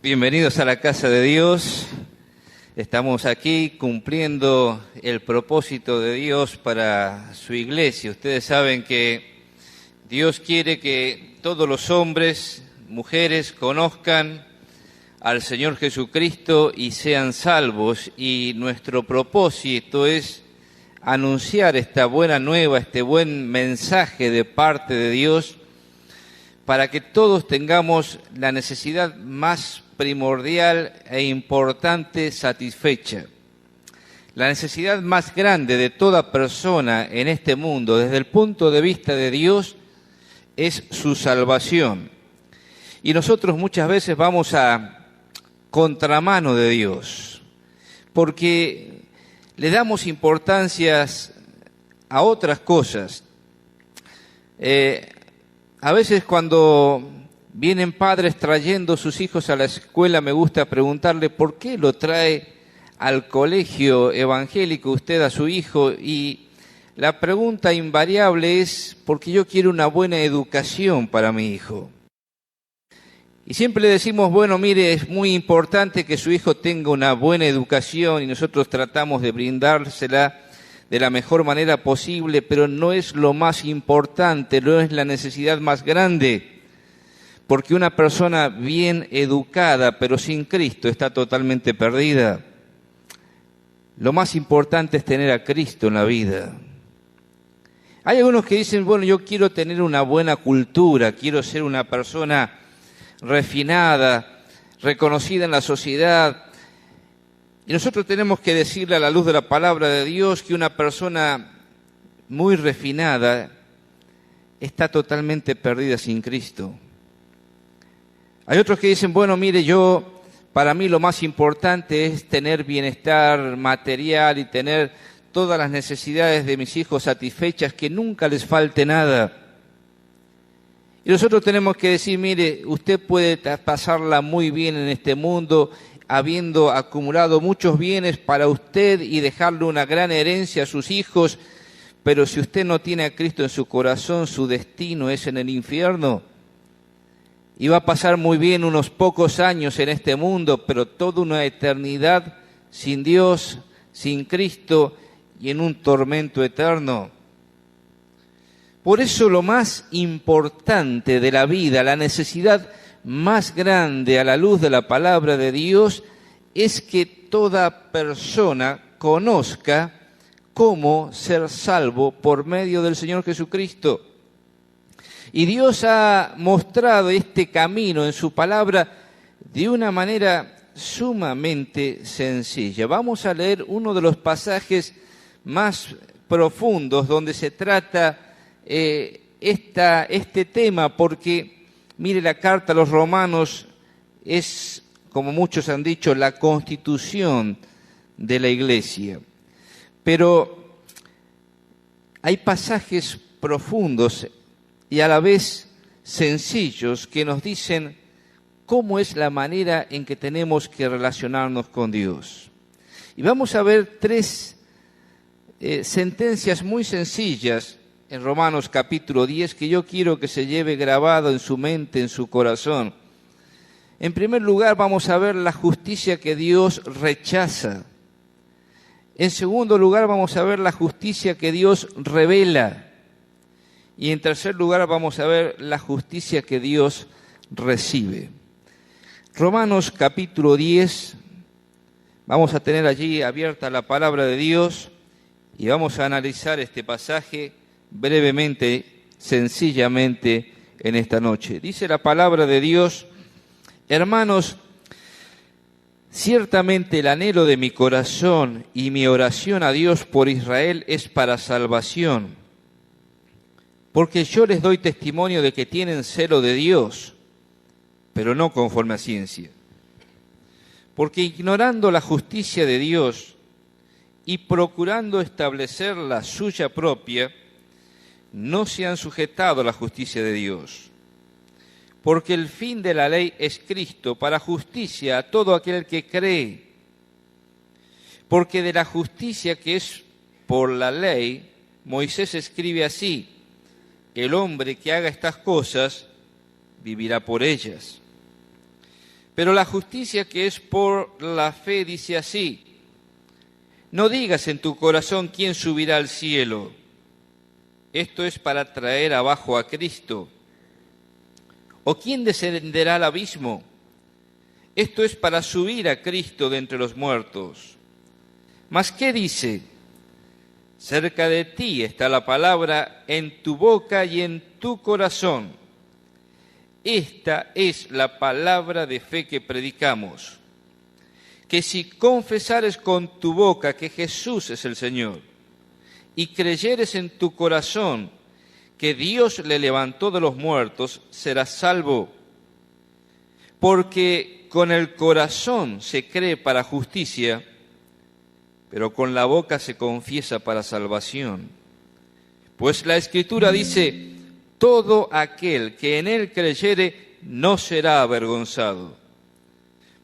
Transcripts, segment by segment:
Bienvenidos a la casa de Dios. Estamos aquí cumpliendo el propósito de Dios para su iglesia. Ustedes saben que Dios quiere que todos los hombres, mujeres, conozcan al Señor Jesucristo y sean salvos. Y nuestro propósito es anunciar esta buena nueva, este buen mensaje de parte de Dios, para que todos tengamos la necesidad más primordial e importante satisfecha. La necesidad más grande de toda persona en este mundo, desde el punto de vista de Dios, es su salvación. Y nosotros muchas veces vamos a contramano de Dios, porque le damos importancias a otras cosas. A veces cuando vienen padres trayendo sus hijos a la escuela, me gusta preguntarle por qué lo trae al colegio evangélico usted a su hijo, y la pregunta invariable es porque yo quiero una buena educación para mi hijo. Y siempre le decimos, bueno, mire, es muy importante que su hijo tenga una buena educación y nosotros tratamos de brindársela de la mejor manera posible, pero no es lo más importante, no es la necesidad más grande. Porque una persona bien educada, pero sin Cristo, está totalmente perdida. Lo más importante es tener a Cristo en la vida. Hay algunos que dicen, bueno, yo quiero tener una buena cultura, quiero ser una persona refinada, reconocida en la sociedad. Y nosotros tenemos que decirle a la luz de la palabra de Dios que una persona muy refinada está totalmente perdida sin Cristo. Hay otros que dicen, bueno, mire, para mí lo más importante es tener bienestar material y tener todas las necesidades de mis hijos satisfechas, que nunca les falte nada. Y nosotros tenemos que decir, mire, usted puede pasarla muy bien en este mundo, habiendo acumulado muchos bienes para usted y dejarle una gran herencia a sus hijos, pero si usted no tiene a Cristo en su corazón, su destino es en el infierno. Y va a pasar muy bien unos pocos años en este mundo, pero toda una eternidad sin Dios, sin Cristo y en un tormento eterno. Por eso lo más importante de la vida, la necesidad más grande a la luz de la palabra de Dios, es que toda persona conozca cómo ser salvo por medio del Señor Jesucristo. Y Dios ha mostrado este camino en su palabra de una manera sumamente sencilla. Vamos a leer uno de los pasajes más profundos donde se trata este tema, porque, mire, la carta a los Romanos es, como muchos han dicho, la constitución de la iglesia. Pero hay pasajes profundos y a la vez sencillos que nos dicen cómo es la manera en que tenemos que relacionarnos con Dios. Y vamos a ver tres sentencias muy sencillas en Romanos capítulo 10 que yo quiero que se lleve grabado en su mente, en su corazón. En primer lugar, vamos a ver la justicia que Dios rechaza. En segundo lugar, vamos a ver la justicia que Dios revela. Y en tercer lugar vamos a ver la justicia que Dios recibe. Romanos capítulo 10, vamos a tener allí abierta la palabra de Dios y vamos a analizar este pasaje brevemente, sencillamente en esta noche. Dice la palabra de Dios: hermanos, ciertamente el anhelo de mi corazón y mi oración a Dios por Israel es para salvación. Porque yo les doy testimonio de que tienen celo de Dios, pero no conforme a ciencia. Porque ignorando la justicia de Dios y procurando establecer la suya propia, no se han sujetado a la justicia de Dios. Porque el fin de la ley es Cristo, para justicia a todo aquel que cree. Porque de la justicia que es por la ley, Moisés escribe así: el hombre que haga estas cosas vivirá por ellas. Pero la justicia que es por la fe dice así: no digas en tu corazón quién subirá al cielo. Esto es para traer abajo a Cristo. ¿O quién descenderá al abismo? Esto es para subir a Cristo de entre los muertos. ¿Mas qué dice? Cerca de ti está la palabra, en tu boca y en tu corazón. Esta es la palabra de fe que predicamos. Que si confesares con tu boca que Jesús es el Señor y creyeres en tu corazón que Dios le levantó de los muertos, serás salvo. Porque con el corazón se cree para justicia, pero con la boca se confiesa para salvación. Pues la Escritura dice: todo aquel que en él creyere no será avergonzado.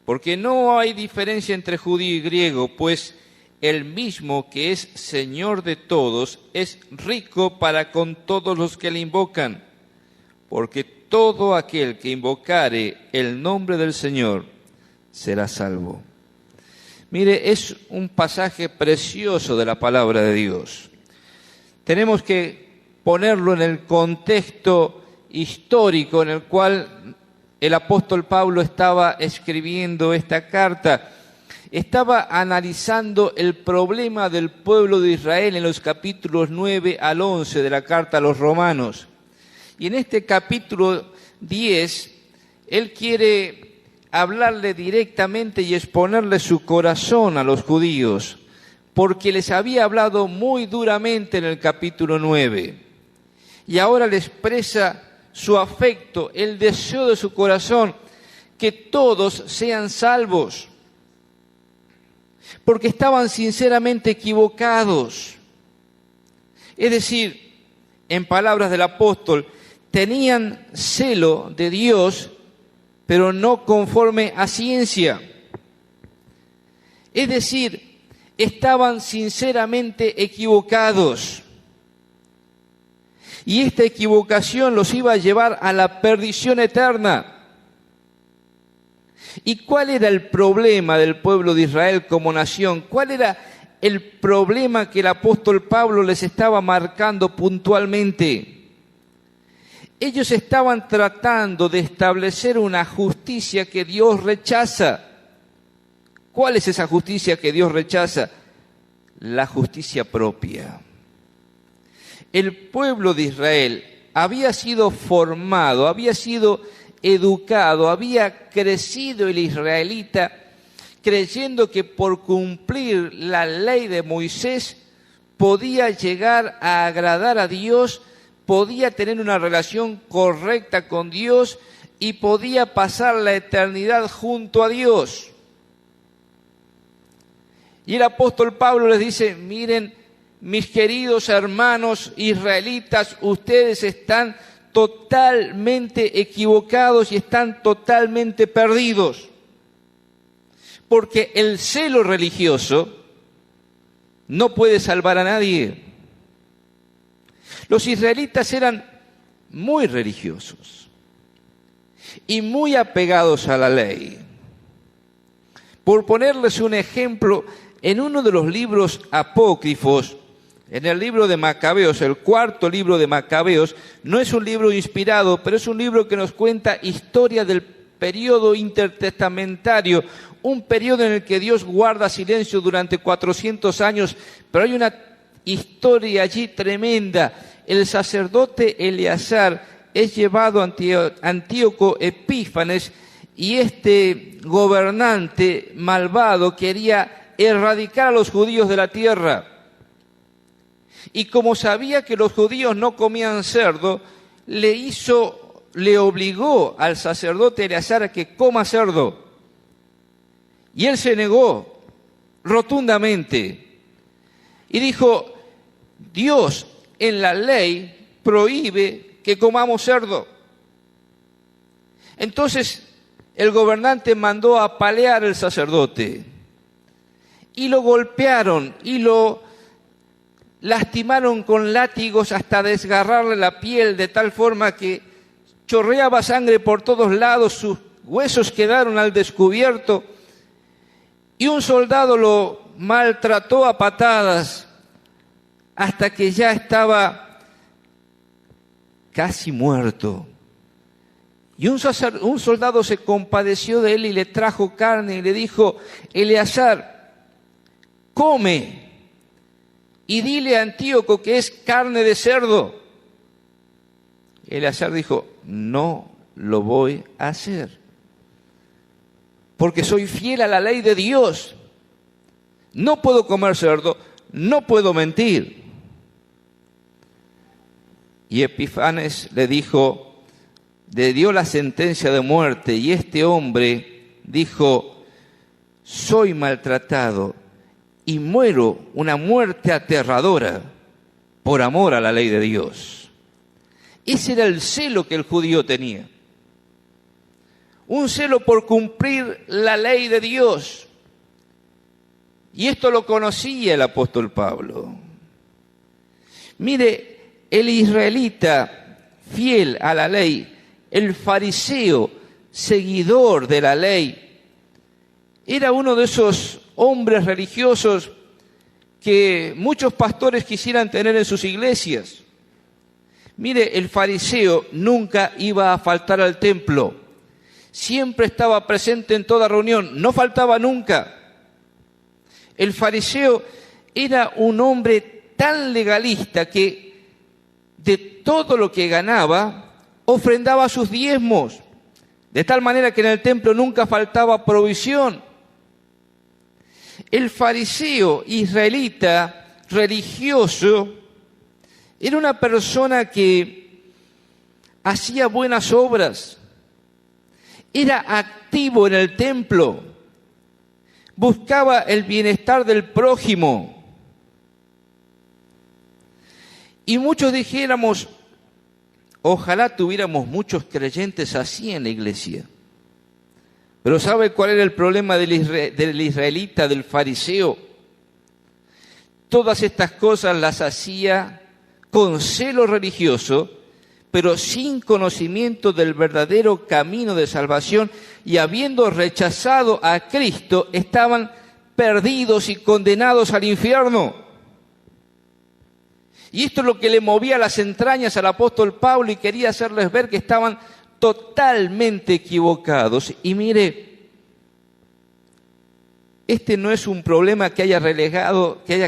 Porque no hay diferencia entre judío y griego, pues el mismo que es Señor de todos es rico para con todos los que le invocan. Porque todo aquel que invocare el nombre del Señor será salvo. Mire, es un pasaje precioso de la palabra de Dios. Tenemos que ponerlo en el contexto histórico en el cual el apóstol Pablo estaba escribiendo esta carta. Estaba analizando el problema del pueblo de Israel en los capítulos 9 al 11 de la carta a los romanos. Y en este capítulo 10, él quiere hablarle directamente y exponerle su corazón a los judíos, porque les había hablado muy duramente en el capítulo 9. Y ahora le expresa su afecto, el deseo de su corazón, que todos sean salvos, porque estaban sinceramente equivocados. Es decir, en palabras del apóstol, tenían celo de Dios, pero no conforme a ciencia. Es decir, estaban sinceramente equivocados. Y esta equivocación los iba a llevar a la perdición eterna. ¿Y cuál era el problema del pueblo de Israel como nación? ¿Cuál era el problema que el apóstol Pablo les estaba marcando puntualmente? Ellos estaban tratando de establecer una justicia que Dios rechaza. ¿Cuál es esa justicia que Dios rechaza? La justicia propia. El pueblo de Israel había sido formado, había sido educado, había crecido el israelita creyendo que por cumplir la ley de Moisés podía llegar a agradar a Dios, podía tener una relación correcta con Dios y podía pasar la eternidad junto a Dios. Y el apóstol Pablo les dice: miren, mis queridos hermanos israelitas, ustedes están totalmente equivocados y están totalmente perdidos. Porque el celo religioso no puede salvar a nadie. Los israelitas eran muy religiosos y muy apegados a la ley. Por ponerles un ejemplo, en uno de los libros apócrifos, en el libro de Macabeos, el cuarto libro de Macabeos, no es un libro inspirado, pero es un libro que nos cuenta historia del periodo intertestamentario, un periodo en el que Dios guarda silencio durante 400 años, pero hay una historia allí tremenda. El sacerdote Eleazar es llevado ante Antíoco Epífanes y este gobernante malvado quería erradicar a los judíos de la tierra. Y como sabía que los judíos no comían cerdo, le obligó al sacerdote Eleazar a que coma cerdo. Y él se negó rotundamente. Y dijo: Dios en la ley prohíbe que comamos cerdo. Entonces el gobernante mandó apalear al sacerdote. Y lo golpearon y lo lastimaron con látigos hasta desgarrarle la piel de tal forma que chorreaba sangre por todos lados, sus huesos quedaron al descubierto y un soldado lo maltrató a patadas hasta que ya estaba casi muerto. Y un soldado se compadeció de él y le trajo carne y le dijo: Eleazar, come y dile a Antíoco que es carne de cerdo. Eleazar dijo: no lo voy a hacer, porque soy fiel a la ley de Dios. No puedo comer cerdo, no puedo mentir. Y Epifanes le dio la sentencia de muerte, y este hombre dijo: soy maltratado y muero una muerte aterradora por amor a la ley de Dios. Ese era el celo que el judío tenía. Un celo por cumplir la ley de Dios. Y esto lo conocía el apóstol Pablo. Mire, el israelita fiel a la ley, el fariseo seguidor de la ley, era uno de esos hombres religiosos que muchos pastores quisieran tener en sus iglesias. Mire, el fariseo nunca iba a faltar al templo. Siempre estaba presente en toda reunión, no faltaba nunca. El fariseo era un hombre tan legalista que de todo lo que ganaba ofrendaba sus diezmos, de tal manera que en el templo nunca faltaba provisión. El fariseo israelita religioso era una persona que hacía buenas obras, era activo en el templo, buscaba el bienestar del prójimo. Y muchos dijéramos: ojalá tuviéramos muchos creyentes así en la iglesia. Pero ¿sabe cuál era el problema del israelita, del fariseo? Todas estas cosas las hacía con celo religioso, pero sin conocimiento del verdadero camino de salvación, y habiendo rechazado a Cristo, estaban perdidos y condenados al infierno. Y esto es lo que le movía las entrañas al apóstol Pablo, y quería hacerles ver que estaban totalmente equivocados. Y mire, este no es un problema que haya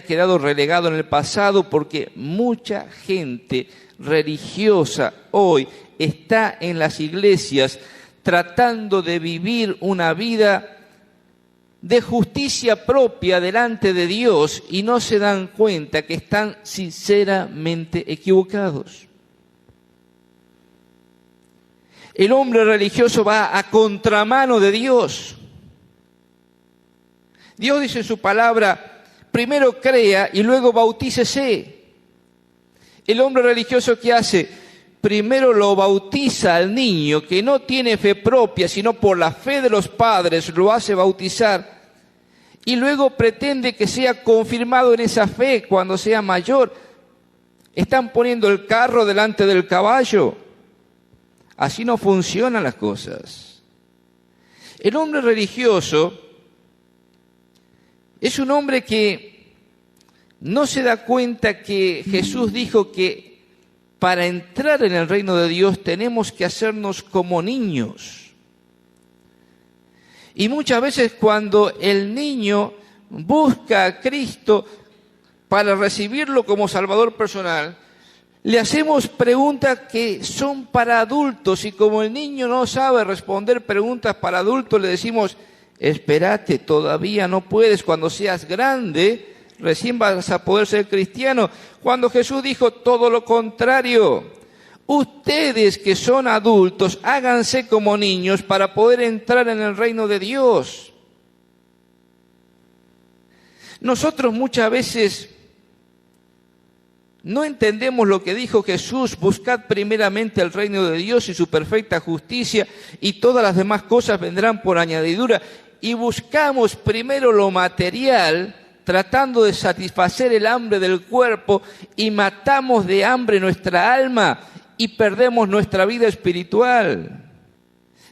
quedado relegado en el pasado, porque mucha gente religiosa hoy está en las iglesias tratando de vivir una vida de justicia propia delante de Dios, y no se dan cuenta que están sinceramente equivocados. El hombre religioso va a contramano de Dios. Dios dice en su palabra: primero crea y luego bautícese. El hombre religioso, ¿qué hace? Primero lo bautiza al niño que no tiene fe propia, sino por la fe de los padres lo hace bautizar, y luego pretende que sea confirmado en esa fe cuando sea mayor. Están poniendo el carro delante del caballo. Así no funcionan las cosas. El hombre religioso es un hombre que no se da cuenta que Jesús dijo que para entrar en el reino de Dios tenemos que hacernos como niños. Y muchas veces cuando el niño busca a Cristo para recibirlo como Salvador personal, le hacemos preguntas que son para adultos, y como el niño no sabe responder preguntas para adultos, le decimos: espérate, todavía no puedes, cuando seas grande recién vas a poder ser cristiano. Cuando Jesús dijo todo lo contrario: ustedes que son adultos, háganse como niños para poder entrar en el reino de Dios. Nosotros muchas veces no entendemos lo que dijo Jesús: buscad primeramente el reino de Dios y su perfecta justicia, y todas las demás cosas vendrán por añadidura. Y buscamos primero lo material, tratando de satisfacer el hambre del cuerpo, y matamos de hambre nuestra alma y perdemos nuestra vida espiritual.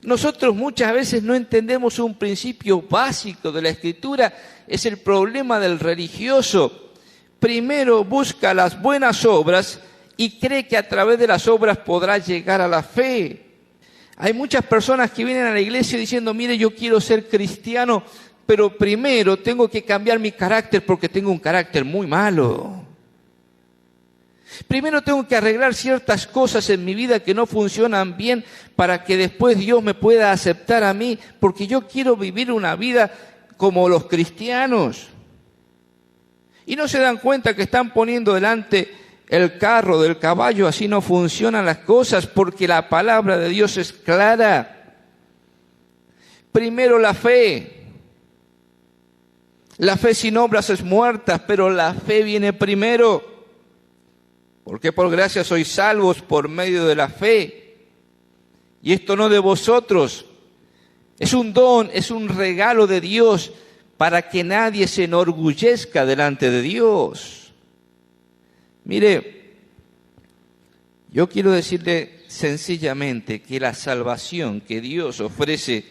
Nosotros muchas veces no entendemos un principio básico de la Escritura, es el problema del religioso. Primero busca las buenas obras y cree que a través de las obras podrá llegar a la fe. Hay muchas personas que vienen a la iglesia diciendo, mire, yo quiero ser cristiano, pero primero tengo que cambiar mi carácter porque tengo un carácter muy malo. Primero tengo que arreglar ciertas cosas en mi vida que no funcionan bien para que después Dios me pueda aceptar a mí, porque yo quiero vivir una vida como los cristianos. Y no se dan cuenta que están poniendo delante el carro del caballo, así no funcionan las cosas, porque la palabra de Dios es clara. Primero la fe. La fe sin obras es muerta, pero la fe viene primero. Porque por gracia sois salvos por medio de la fe. Y esto no de vosotros. Es un don, es un regalo de Dios para que nadie se enorgullezca delante de Dios. Mire, yo quiero decirle sencillamente que la salvación que Dios ofrece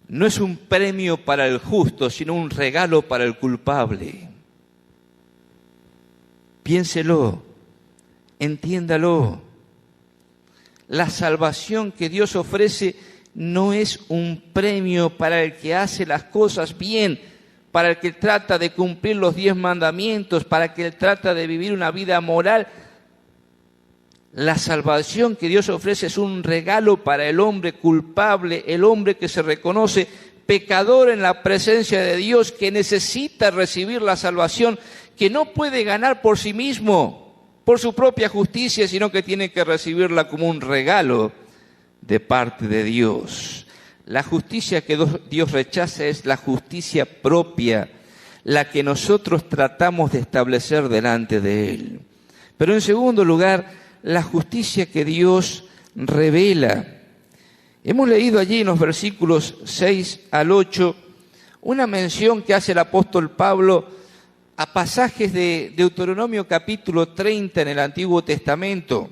no es un premio para el justo, sino un regalo para el culpable. Piénselo, entiéndalo. La salvación que Dios ofrece no es un premio para el que hace las cosas bien, para el que trata de cumplir los 10 mandamientos, para el que trata de vivir una vida moral. La salvación que Dios ofrece es un regalo para el hombre culpable, el hombre que se reconoce pecador en la presencia de Dios, que necesita recibir la salvación, que no puede ganar por sí mismo, por su propia justicia, sino que tiene que recibirla como un regalo de parte de Dios. La justicia que Dios rechaza es la justicia propia, la que nosotros tratamos de establecer delante de Él. Pero en segundo lugar, la justicia que Dios revela. Hemos leído allí en los versículos 6 al 8 una mención que hace el apóstol Pablo a pasajes de Deuteronomio capítulo 30 en el Antiguo Testamento.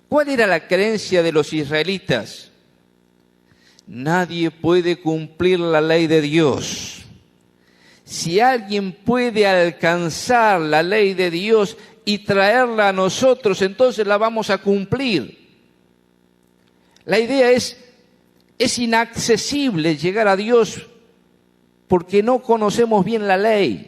¿Cuál era la creencia de los israelitas? Nadie puede cumplir la ley de Dios. Si alguien puede alcanzar la ley de Dios y traerla a nosotros, entonces la vamos a cumplir. La idea es inaccesible llegar a Dios porque no conocemos bien la ley.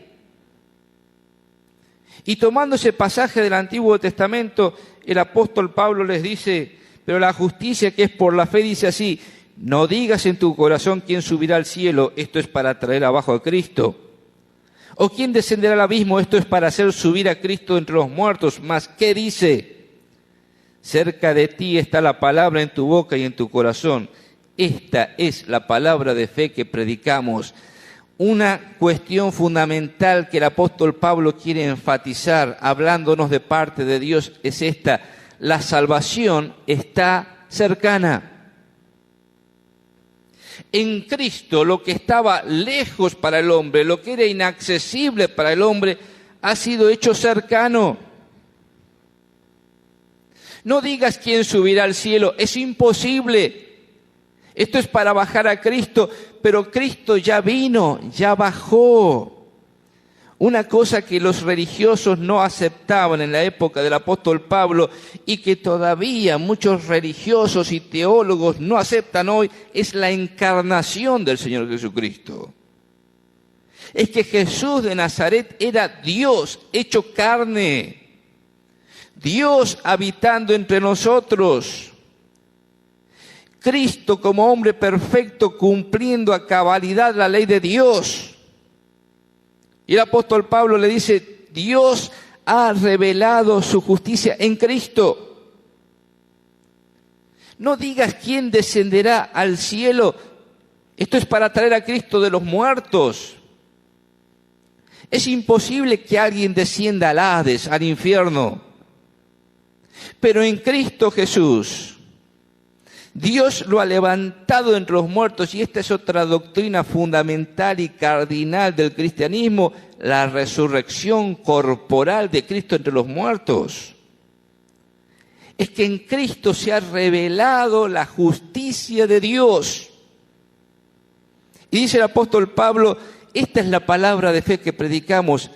Y tomando ese pasaje del Antiguo Testamento, el apóstol Pablo les dice, pero la justicia que es por la fe dice así, no digas en tu corazón quién subirá al cielo, esto es para traer abajo a Cristo. O quién descenderá al abismo, esto es para hacer subir a Cristo entre los muertos. Mas, ¿qué dice? Cerca de ti está la palabra en tu boca y en tu corazón. Esta es la palabra de fe que predicamos. Una cuestión fundamental que el apóstol Pablo quiere enfatizar, hablándonos de parte de Dios, es esta: la salvación está cercana. En Cristo, lo que estaba lejos para el hombre, lo que era inaccesible para el hombre, ha sido hecho cercano. No digas quién subirá al cielo, es imposible. Esto es para bajar a Cristo, pero Cristo ya vino, ya bajó. Una cosa que los religiosos no aceptaban en la época del apóstol Pablo y que todavía muchos religiosos y teólogos no aceptan hoy es la encarnación del Señor Jesucristo. Es que Jesús de Nazaret era Dios hecho carne, Dios habitando entre nosotros. Cristo como hombre perfecto cumpliendo a cabalidad la ley de Dios. Y el apóstol Pablo le dice, Dios ha revelado su justicia en Cristo. No digas quién descenderá al cielo. Esto es para traer a Cristo de los muertos. Es imposible que alguien descienda al Hades, al infierno. Pero en Cristo Jesús, Dios lo ha levantado entre los muertos, y esta es otra doctrina fundamental y cardinal del cristianismo, la resurrección corporal de Cristo entre los muertos. es que en Cristo se ha revelado la justicia de Dios. Y dice el apóstol Pablo, esta es la palabra de fe que predicamos.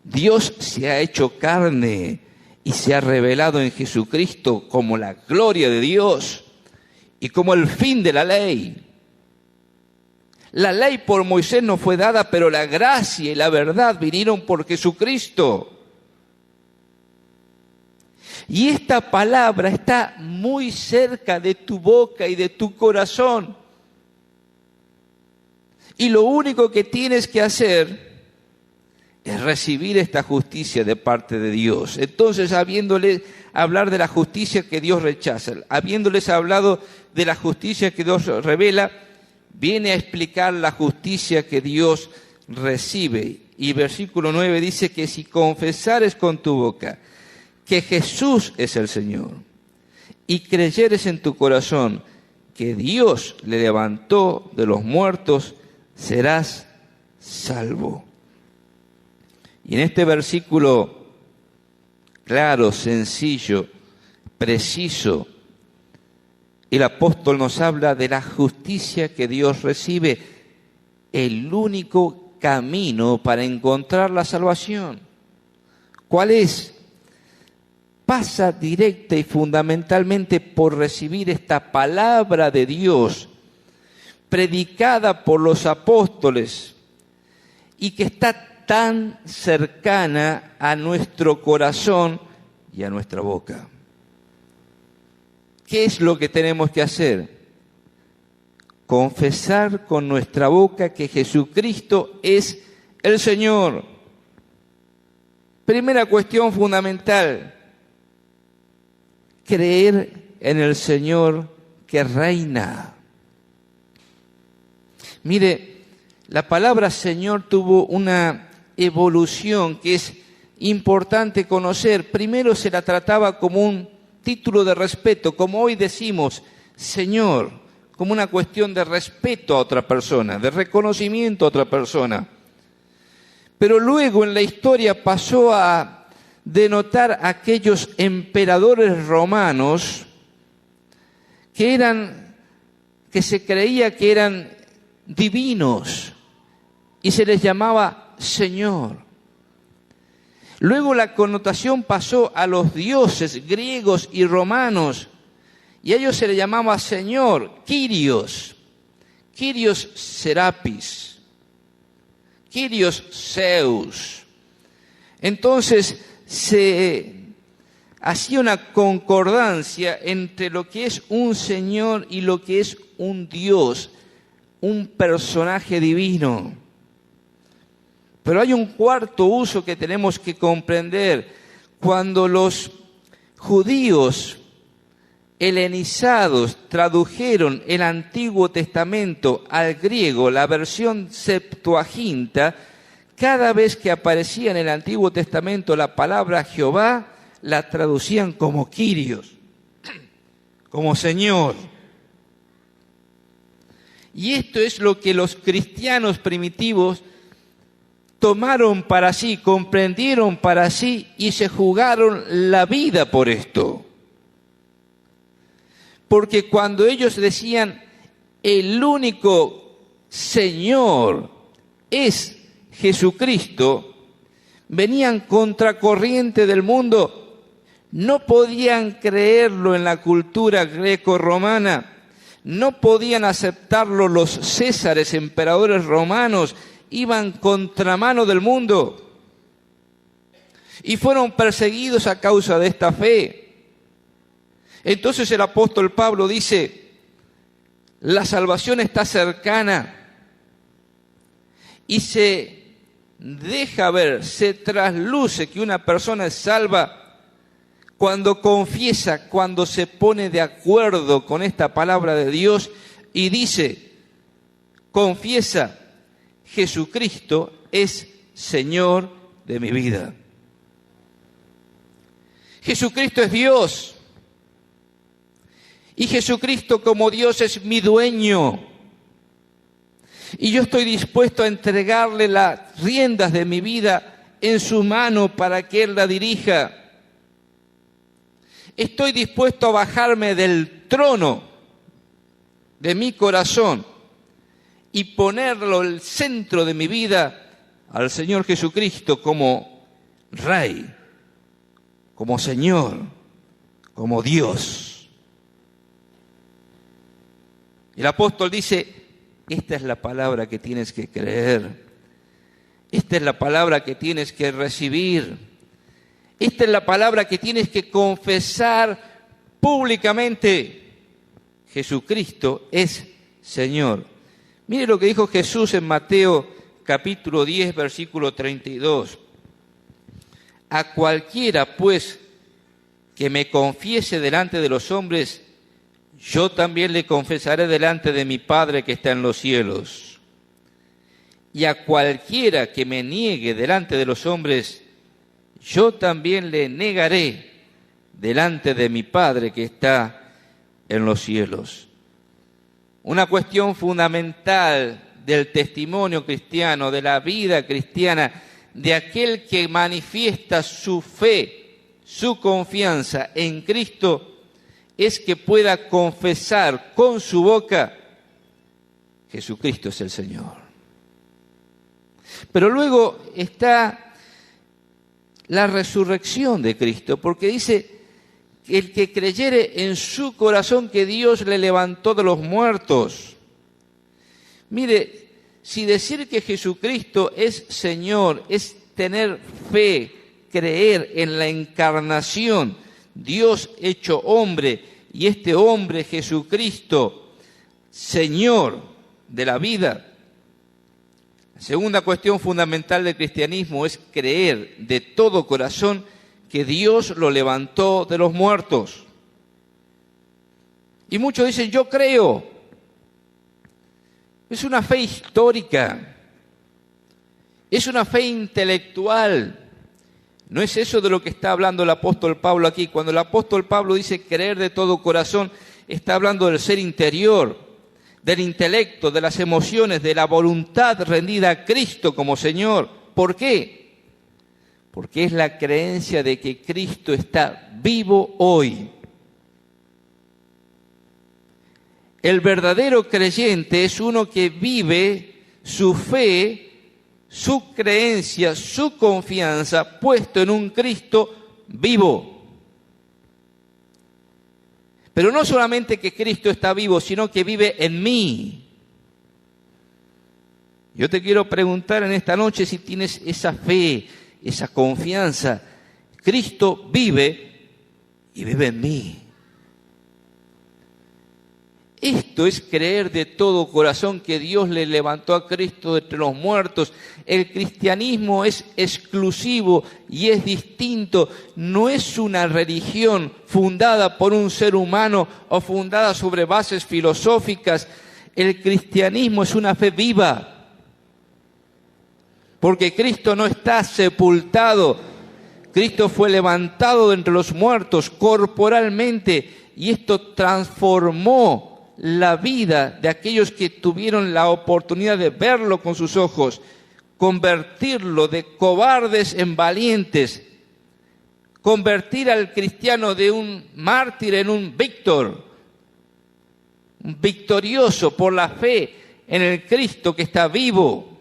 Dios se ha hecho carne y se ha revelado en Jesucristo como la gloria de Dios y como el fin de la ley. La ley por Moisés no fue dada, pero la gracia y la verdad vinieron por Jesucristo. Y esta palabra está muy cerca de tu boca y de tu corazón. Y lo único que tienes que hacer es recibir esta justicia de parte de Dios. Entonces, habiéndoles hablar de la justicia que Dios rechaza, habiéndoles hablado de la justicia que Dios revela, viene a explicar la justicia que Dios recibe. Y versículo 9 dice que si confesares con tu boca que Jesús es el Señor y creyeres en tu corazón que Dios le levantó de los muertos, serás salvo. Y en este versículo claro, sencillo, preciso, el apóstol nos habla de la justicia que Dios recibe, el único camino para encontrar la salvación. ¿Cuál es? Pasa directa y fundamentalmente por recibir esta palabra de Dios, predicada por los apóstoles, y que está tan cercana a nuestro corazón y a nuestra boca. ¿Qué es lo que tenemos que hacer? Confesar con nuestra boca que Jesucristo es el Señor. Primera cuestión fundamental, creer en el Señor que reina. Mire, la palabra Señor tuvo una evolución que es importante conocer. Primero se la trataba como un título de respeto, como hoy decimos Señor, como una cuestión de respeto a otra persona, de reconocimiento a otra persona. Pero luego en la historia pasó a denotar a aquellos emperadores romanos que se creía que eran divinos y se les llamaba Señor. Luego la connotación pasó a los dioses griegos y romanos y a ellos se les llamaba Señor, Kyrios, Kyrios Serapis, Kyrios Zeus. Entonces se hacía una concordancia entre lo que es un Señor y lo que es un Dios, un personaje divino. Pero hay un cuarto uso que tenemos que comprender. Cuando los judíos helenizados tradujeron el Antiguo Testamento al griego, la versión Septuaginta, cada vez que aparecía en el Antiguo Testamento la palabra Jehová, la traducían como Kyrios, como Señor. Y esto es lo que los cristianos primitivos tomaron para sí, comprendieron para sí y se jugaron la vida por esto. Porque cuando ellos decían el único Señor es Jesucristo, venían contracorriente del mundo, no podían creerlo en la cultura greco-romana, no podían aceptarlo los césares, emperadores romanos, iban contramano del mundo y fueron perseguidos a causa de esta fe. Entonces el apóstol Pablo dice, la salvación está cercana y se deja ver, se trasluce que una persona es salva cuando confiesa, cuando se pone de acuerdo con esta palabra de Dios y dice, confiesa, Jesucristo es Señor de mi vida. Jesucristo es Dios. Y Jesucristo como Dios es mi dueño. Y yo estoy dispuesto a entregarle las riendas de mi vida en su mano para que Él la dirija. estoy dispuesto a bajarme del trono de mi corazón y ponerlo el centro de mi vida al Señor Jesucristo como Rey, como Señor, como Dios. El apóstol dice, esta es la palabra que tienes que creer, esta es la palabra que tienes que recibir, esta es la palabra que tienes que confesar públicamente. Jesucristo es Señor. Mire lo que dijo Jesús en Mateo capítulo 10, versículo 32. A cualquiera, pues, que me confiese delante de los hombres, yo también le confesaré delante de mi Padre que está en los cielos. Y a cualquiera que me niegue delante de los hombres, yo también le negaré delante de mi Padre que está en los cielos. Una cuestión fundamental del testimonio cristiano, de la vida cristiana, de aquel que manifiesta su fe, su confianza en Cristo, es que pueda confesar con su boca, Jesucristo es el Señor. Pero luego está la resurrección de Cristo, porque dice, el que creyere en su corazón que Dios le levantó de los muertos. Mire, si decir que Jesucristo es Señor, es tener fe, creer en la encarnación, Dios hecho hombre, y este hombre Jesucristo, Señor de la vida. La segunda cuestión fundamental del cristianismo es creer de todo corazón que Dios lo levantó de los muertos. Y muchos dicen, yo creo. Es una fe histórica, es una fe intelectual. No es eso de lo que está hablando el apóstol Pablo aquí. Cuando el apóstol Pablo dice creer de todo corazón, está hablando del ser interior, del intelecto, de las emociones, de la voluntad rendida a Cristo como Señor. ¿Por qué? Porque es la creencia de que Cristo está vivo hoy. El verdadero creyente es uno que vive su fe, su creencia, su confianza puesto en un Cristo vivo. Pero no solamente que Cristo está vivo, sino que vive en mí. Yo te quiero preguntar en esta noche si tienes esa fe, esa confianza. Cristo vive y vive en mí. Esto es creer de todo corazón que Dios le levantó a Cristo de entre los muertos. El cristianismo es exclusivo y es distinto. No es una religión fundada por un ser humano o fundada sobre bases filosóficas. El cristianismo es una fe viva. Porque Cristo no está sepultado. Cristo fue levantado de entre los muertos corporalmente y esto transformó la vida de aquellos que tuvieron la oportunidad de verlo con sus ojos, convertirlo de cobardes en valientes, convertir al cristiano de un mártir en un víctor, un victorioso por la fe en el Cristo que está vivo.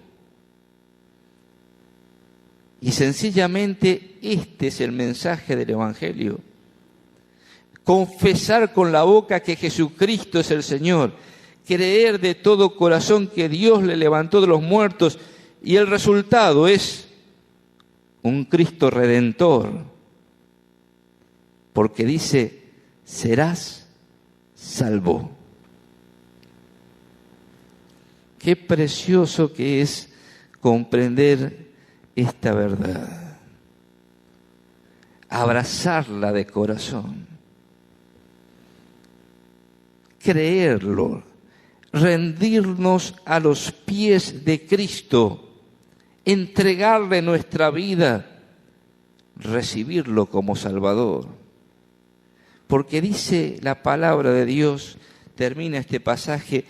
Y sencillamente este es el mensaje del Evangelio. Confesar con la boca que Jesucristo es el Señor, creer de todo corazón que Dios le levantó de los muertos y el resultado es un Cristo redentor, porque dice, serás salvo. Qué precioso que es comprender esta verdad, abrazarla de corazón. Creerlo, rendirnos a los pies de Cristo, entregarle nuestra vida, recibirlo como Salvador. Porque dice la palabra de Dios, termina este pasaje,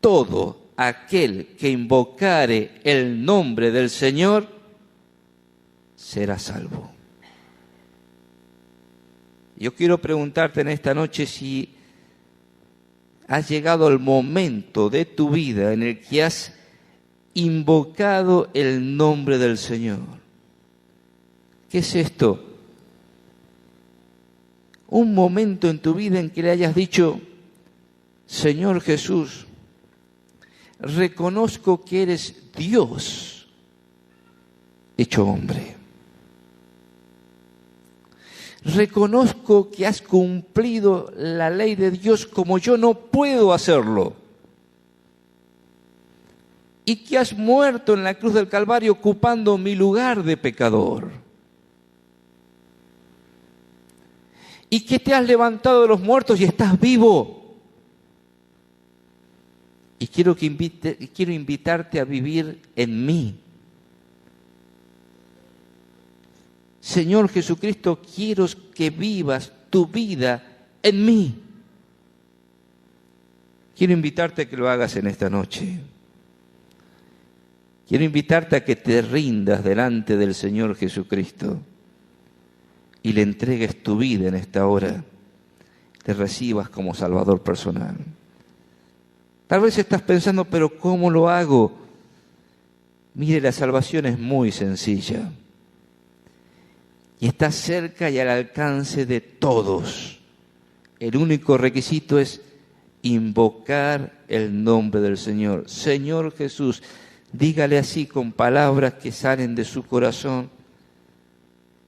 todo aquel que invocare el nombre del Señor será salvo. Yo quiero preguntarte en esta noche si has llegado al momento de tu vida en el que has invocado el nombre del Señor. ¿Qué es esto? Un momento en tu vida en que le hayas dicho: Señor Jesús, reconozco que eres Dios hecho hombre. Reconozco que has cumplido la ley de Dios como yo no puedo hacerlo. Y que has muerto en la cruz del Calvario ocupando mi lugar de pecador. Y que te has levantado de los muertos y estás vivo. Y quiero invitarte a vivir en mí. Señor Jesucristo, quiero que vivas tu vida en mí. Quiero invitarte a que lo hagas en esta noche. Quiero invitarte a que te rindas delante del Señor Jesucristo y le entregues tu vida en esta hora. Te recibas como Salvador personal. Tal vez estás pensando, pero ¿cómo lo hago? Mire, la salvación es muy sencilla. Y está cerca y al alcance de todos. El único requisito es invocar el nombre del Señor. Señor Jesús, dígale así con palabras que salen de su corazón,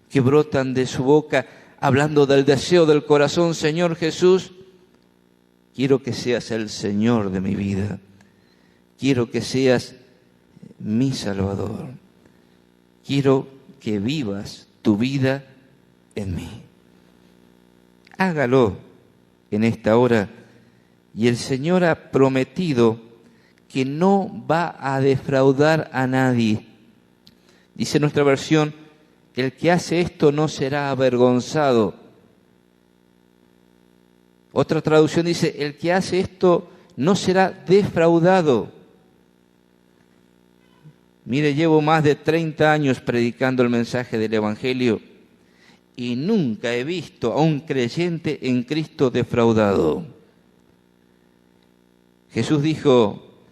que brotan de su boca, hablando del deseo del corazón. Señor Jesús, quiero que seas el Señor de mi vida. Quiero que seas mi Salvador. Quiero que vivas tu vida en mí. Hágalo en esta hora y el Señor ha prometido que no va a defraudar a nadie. Dice nuestra versión, el que hace esto no será avergonzado. Otra traducción dice, el que hace esto no será defraudado. Mire, llevo más de 30 años predicando el mensaje del Evangelio y nunca he visto a un creyente en Cristo defraudado. Jesús dijo,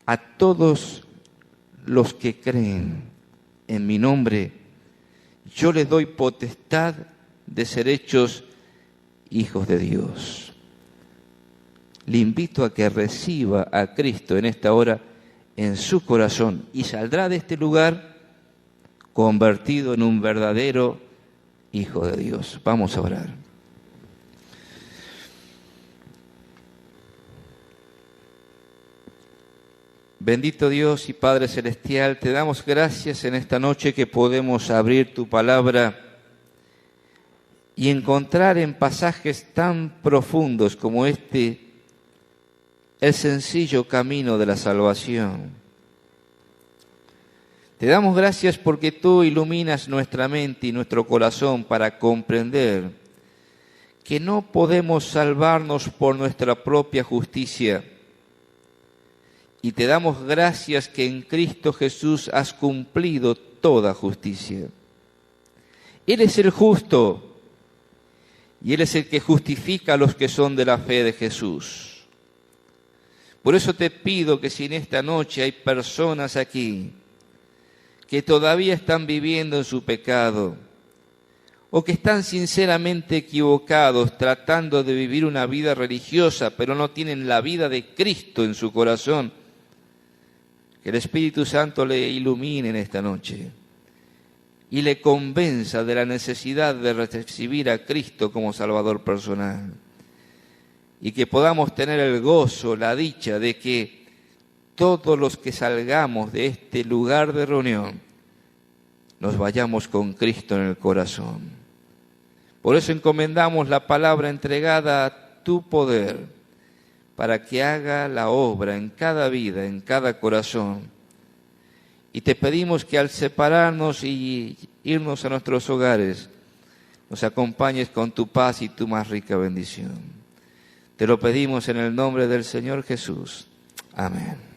a todos los que creen en mi nombre, yo les doy potestad de ser hechos hijos de Dios. Le invito a que reciba a Cristo en esta hora en su corazón y saldrá de este lugar convertido en un verdadero hijo de Dios. Vamos a orar. Bendito Dios y Padre Celestial, te damos gracias en esta noche que podemos abrir tu palabra y encontrar en pasajes tan profundos como este el sencillo camino de la salvación. Te damos gracias porque tú iluminas nuestra mente y nuestro corazón para comprender que no podemos salvarnos por nuestra propia justicia. Y te damos gracias que en Cristo Jesús has cumplido toda justicia. Él es el justo y Él es el que justifica a los que son de la fe de Jesús. Por eso te pido que si en esta noche hay personas aquí que todavía están viviendo en su pecado o que están sinceramente equivocados tratando de vivir una vida religiosa pero no tienen la vida de Cristo en su corazón, que el Espíritu Santo le ilumine en esta noche y le convenza de la necesidad de recibir a Cristo como Salvador personal. Y que podamos tener el gozo, la dicha de que todos los que salgamos de este lugar de reunión nos vayamos con Cristo en el corazón. Por eso encomendamos la palabra entregada a tu poder para que haga la obra en cada vida, en cada corazón. Y te pedimos que al separarnos y irnos a nuestros hogares, nos acompañes con tu paz y tu más rica bendición. Te lo pedimos en el nombre del Señor Jesús. Amén.